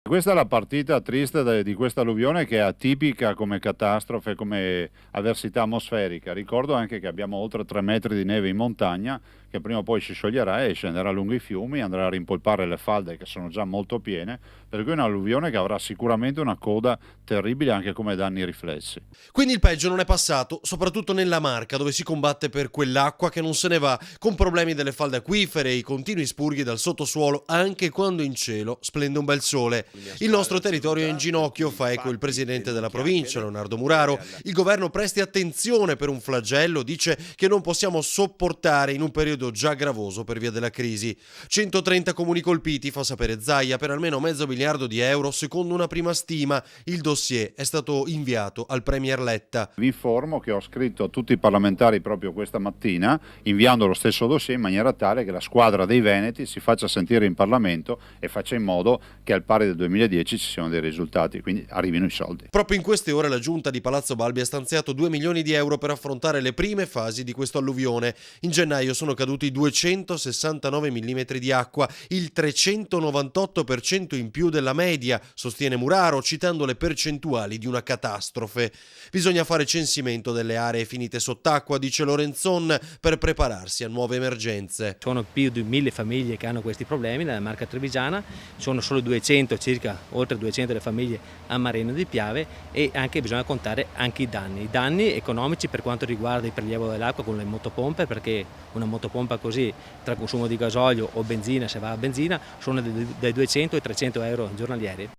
Questa è la partita triste di questa alluvione, che è atipica come catastrofe, come avversità atmosferica. Ricordo anche che abbiamo oltre 3 metri di neve in montagna, che prima o poi si scioglierà e scenderà lungo i fiumi, andrà a rimpolpare le falde che sono già molto piene, per cui è un'alluvione che avrà sicuramente una coda terribile anche come danni riflessi. Quindi il peggio non è passato, soprattutto nella Marca, dove si combatte per quell'acqua che non se ne va, con problemi delle falde acquifere e i continui spurghi dal sottosuolo, anche quando in cielo splende un bel sole. Il nostro territorio è in ginocchio, fa eco il presidente della provincia, Leonardo Muraro. Il governo presti attenzione per un flagello, dice che non possiamo sopportare in un periodo già gravoso per via della crisi. 130 comuni colpiti, fa sapere Zaia, per almeno $500 miliardi, secondo una prima stima. Il dossier è stato inviato al Premier Letta. Vi informo che ho scritto a tutti i parlamentari proprio questa mattina, inviando lo stesso dossier in maniera tale che la squadra dei Veneti si faccia sentire in Parlamento e faccia in modo che al pari del 2010 ci siano dei risultati, quindi arrivino i soldi. Proprio in queste ore la giunta di Palazzo Balbi ha stanziato €2 milioni per affrontare le prime fasi di questa alluvione. In gennaio sono caduti 269 mm di acqua, il 398% in più della media, sostiene Muraro, citando le percentuali di una catastrofe. Bisogna fare censimento delle aree finite sott'acqua, dice Lorenzon, per prepararsi a nuove emergenze. Sono più di 1000 famiglie che hanno questi problemi nella Marca Trevigiana, sono solo 200 circa, oltre 200 le famiglie a Marino di Piave, e anche bisogna contare anche i danni economici per quanto riguarda il prelievo dell'acqua con le motopompe, perché una motopompa così tra consumo di gasolio o benzina, se va a benzina, sono dai 200 ai 300 euro giornalieri.